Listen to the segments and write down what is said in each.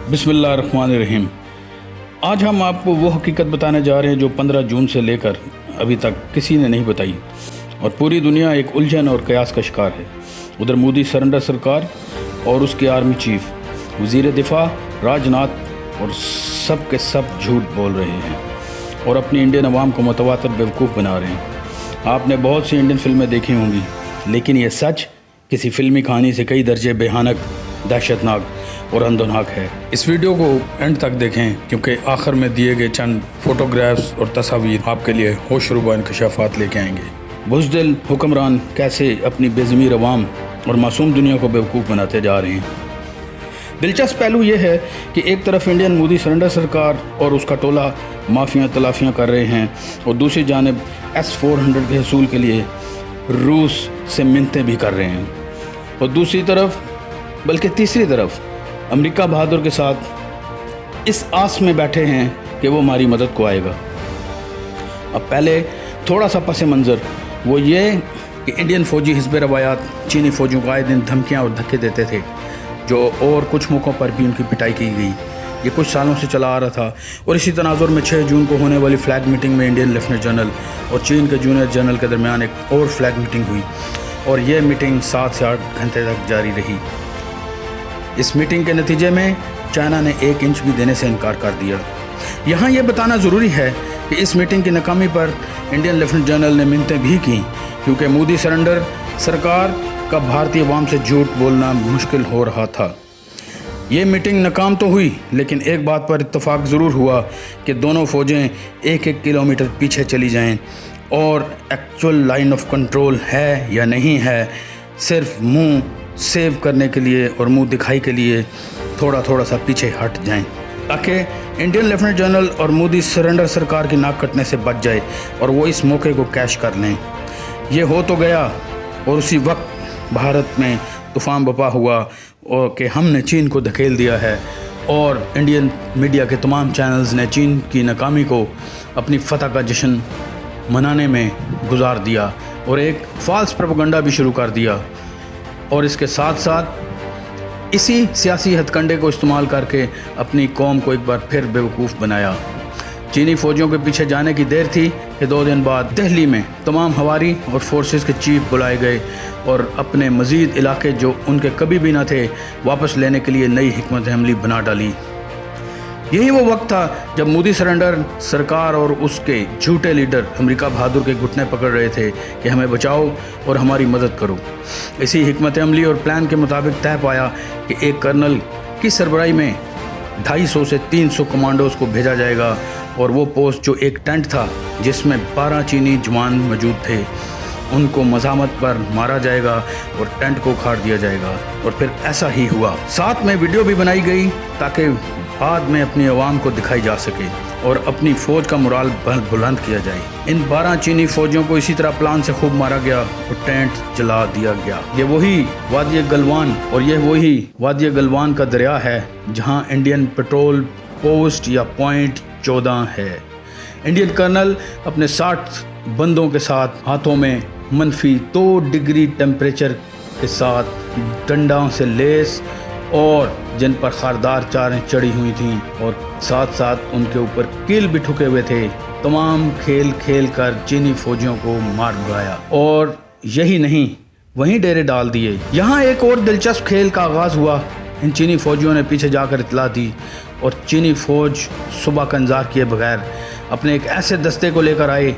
बिस्मिल्लाहिर्रहमानिर्रहीम। आज हम आपको वो हकीकत बताने जा रहे हैं जो 15 जून से लेकर अभी तक किसी ने नहीं बताई और पूरी दुनिया एक उलझन और कयास का शिकार है। उधर मोदी सरेंडर सरकार और उसके आर्मी चीफ वज़ीर दिफा राजनाथ और सब के सब झूठ बोल रहे हैं और अपनी इंडियन अवाम को मतवातर बेवकूफ़ बना रहे हैं। आपने बहुत सी इंडियन फिल्में देखी होंगी, लेकिन ये सच किसी फिल्मी कहानी से कई दर्जे भयानक, दहशतनाक और अंधोनाक है। इस वीडियो को एंड तक देखें क्योंकि आखिर में दिए गए चंद फोटोग्राफ्स और तस्वीर आपके लिए होशरुबा इंकशाफात लेके आएंगे। बुज़दिल हुक्मरान कैसे अपनी बेज़मीर अवाम और मासूम दुनिया को बेवकूफ़ बनाते जा रहे हैं। दिलचस्प पहलू ये है कि एक तरफ इंडियन मोदी सरेंडर सरकार और उसका टोला माफियाँ तलाफियाँ कर रहे हैं और दूसरी जानिब S-400 के हसूल के लिए रूस से मिन्नतें भी कर रहे हैं और दूसरी तरफ बल्कि तीसरी तरफ अमेरिका बहादुर के साथ इस आस में बैठे हैं कि वो हमारी मदद को आएगा। अब पहले थोड़ा सा पस मंज़र वो ये कि इंडियन फ़ौजी हिज़्ब रवायात चीनी फ़ौजियों को आए दिन धमकियाँ और धक्के देते थे, जो और कुछ मौक़ों पर भी उनकी पिटाई की गई। ये कुछ सालों से चला आ रहा था और इसी तनाजुर में 6 जून को होने वाली फ़्लैग मीटिंग में इंडियन लेफ्टिनेंट जनरल और चीन के जूनियर जनरल के दरमियान एक और फ़्लैग मीटिंग हुई और यह मीटिंग 7 से 8 घंटे तक जारी रही। इस मीटिंग के नतीजे में चाइना ने 1 इंच भी देने से इनकार कर दिया। यहाँ यह बताना ज़रूरी है कि इस मीटिंग की नाकामी पर इंडियन लेफ्टिनेंट जनरल ने मिन्नतें भी की क्योंकि मोदी सरेंडर सरकार का भारतीय अवाम से झूठ बोलना मुश्किल हो रहा था। ये मीटिंग नाकाम तो हुई, लेकिन एक बात पर इत्तफाक ज़रूर हुआ कि दोनों फ़ौजें 1-1 किलोमीटर पीछे चली जाएं और एक्चुअल लाइन ऑफ कंट्रोल है या नहीं है, सिर्फ मुंह सेव करने के लिए और मुंह दिखाई के लिए थोड़ा सा पीछे हट जाएं ताकि इंडियन लेफ्टिनेंट जनरल और मोदी सरेंडर सरकार की नाक कटने से बच जाए और वो इस मौके को कैश कर लें। ये हो तो गया और उसी वक्त भारत में तूफ़ान बपा हुआ और कि हमने चीन को धकेल दिया है और इंडियन मीडिया के तमाम चैनल्स ने चीन की नाकामी को अपनी फ़तह का जश्न मनाने में गुजार दिया और एक फ़ाल्स प्रोपेगेंडा भी शुरू कर दिया और इसके साथ साथ इसी सियासी हथकंडे को इस्तेमाल करके अपनी कौम को एक बार फिर बेवकूफ़ बनाया। चीनी फ़ौजियों के पीछे जाने की देर थी कि 2 दिन बाद दिल्ली में तमाम हवारी और फोर्सेस के चीफ बुलाए गए और अपने मज़ीद इलाके जो उनके कभी भी न थे वापस लेने के लिए नई हिकमत अमली बना डाली। यही वो वक्त था जब मोदी सरेंडर सरकार और उसके झूठे लीडर अमेरिका बहादुर के घुटने पकड़ रहे थे कि हमें बचाओ और हमारी मदद करो। इसी हिकमत अमली और प्लान के मुताबिक तय पाया कि एक कर्नल की सरबराही में 250 से 300 कमांडोज़ को भेजा जाएगा और वो पोस्ट जो एक टेंट था जिसमें 12 चीनी जवान मौजूद थे उनको मज़ामत पर मारा जाएगा और टेंट को उखाड़ दिया जाएगा। और फिर ऐसा ही हुआ। साथ में वीडियो भी बनाई गई ताकि बाद में अपनी आवाम को दिखाई जा सके और अपनी फ़ौज का मोराल बुलंद किया जाए। इन 12 चीनी फ़ौजियों को इसी तरह प्लान से खूब मारा गया और टेंट जला दिया गया। ये वही वादी गलवान और यह वही वादी गलवान का दरिया है जहां इंडियन पेट्रोल पोस्ट या पॉइंट 14 है। इंडियन कर्नल अपने 60 बंदों के साथ हाथों में -2 डिग्री टेम्परेचर के साथ डंडों से लेस और जिन पर खारदार चारें चढ़ी हुई थीं और साथ साथ उनके ऊपर कील भी ठुके हुए थे, तमाम खेल कर चीनी फ़ौजियों को मार भगाया और यही नहीं वहीं डेरे डाल दिए। यहाँ एक और दिलचस्प खेल का आगाज़ हुआ। इन चीनी फ़ौजियों ने पीछे जाकर इतला दी और चीनी फ़ौज सुबह का इंतज़ार किए बगैर अपने एक ऐसे दस्ते को लेकर आए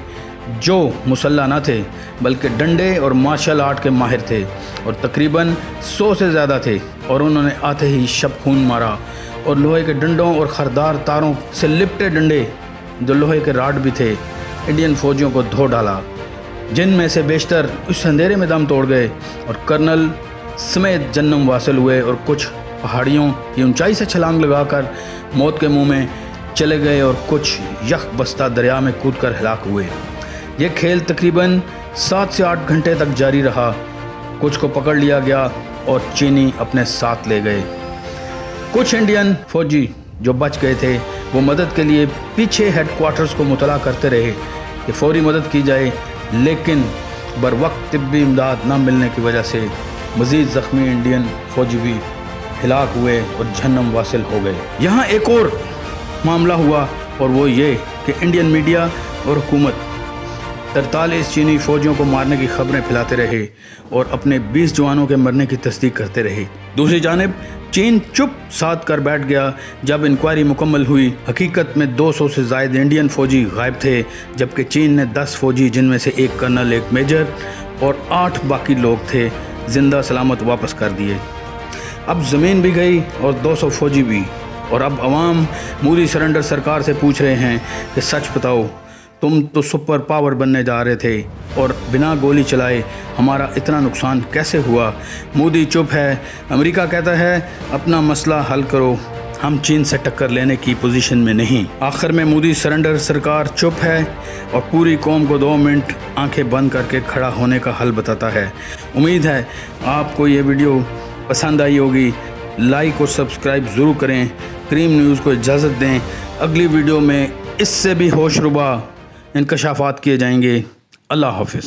जो मुसल्लह न थे बल्कि डंडे और मार्शल आर्ट के माहिर थे और तकरीबन 100 से ज़्यादा थे और उन्होंने आते ही शब खून मारा और लोहे के डंडों और खरदार तारों से लिपटे डंडे जो लोहे के राड भी थे इंडियन फ़ौजियों को धो डाला, जिनमें से बेशतर उस अंधेरे में दम तोड़ गए और कर्नल समेत जन्नम वासिल हुए और कुछ पहाड़ियों की ऊंचाई से छलांग लगाकर मौत के मुंह में चले गए और कुछ यख बस्ता दरिया में कूदकर हलाक हुए। ये खेल तकरीबन 7 से 8 घंटे तक जारी रहा। कुछ को पकड़ लिया गया और चीनी अपने साथ ले गए। कुछ इंडियन फौजी जो बच गए थे वो मदद के लिए पीछे हेडक्वार्टर्स को मुतला करते रहे कि फौरी मदद की जाए, लेकिन बर वक्त तिब्बी इमदाद न मिलने की वजह से मज़ीद ज़ख्मी इंडियन फौजी भी ہلاک ہوئے اور جہنم واصل ہو گئے۔ یہاں ایک اور معاملہ ہوا اور وہ یہ کہ انڈین میڈیا اور حکومت 43 چینی فوجیوں کو مارنے کی خبریں پھیلاتے رہے اور اپنے 20 جوانوں کے مرنے کی تصدیق کرتے رہے۔ دوسری جانب چین چپ ساتھ کر بیٹھ گیا جب انکوائری مکمل ہوئی۔ حقیقت میں 200 سے زائد انڈین فوجی غائب تھے، جبکہ چین نے 10 فوجی جن میں سے ایک کرنل، ایک میجر اور 8 باقی لوگ تھے زندہ سلامت واپس کر دیے۔ اب زمین بھی گئی اور 200 فوجی بھی، اور اب عوام مودی سرنڈر سرکار سے پوچھ رہے ہیں کہ سچ بتاؤ، تم تو سپر پاور بننے جا رہے تھے اور بنا گولی چلائے ہمارا اتنا نقصان کیسے ہوا؟ مودی چپ ہے، امریکہ کہتا ہے اپنا مسئلہ حل کرو، ہم چین سے ٹکر لینے کی پوزیشن میں نہیں۔ آخر میں مودی سرنڈر سرکار چپ ہے اور پوری قوم کو 2 منٹ آنکھیں بند کر کے کھڑا ہونے کا حل بتاتا ہے۔ امید ہے آپ کو یہ ویڈیو پسند آئی ہوگی۔ لائک اور سبسکرائب ضرور کریں۔ کریم نیوز کو اجازت دیں، اگلی ویڈیو میں اس سے بھی ہوش ربا انکشافات کیے جائیں گے۔ اللہ حافظ۔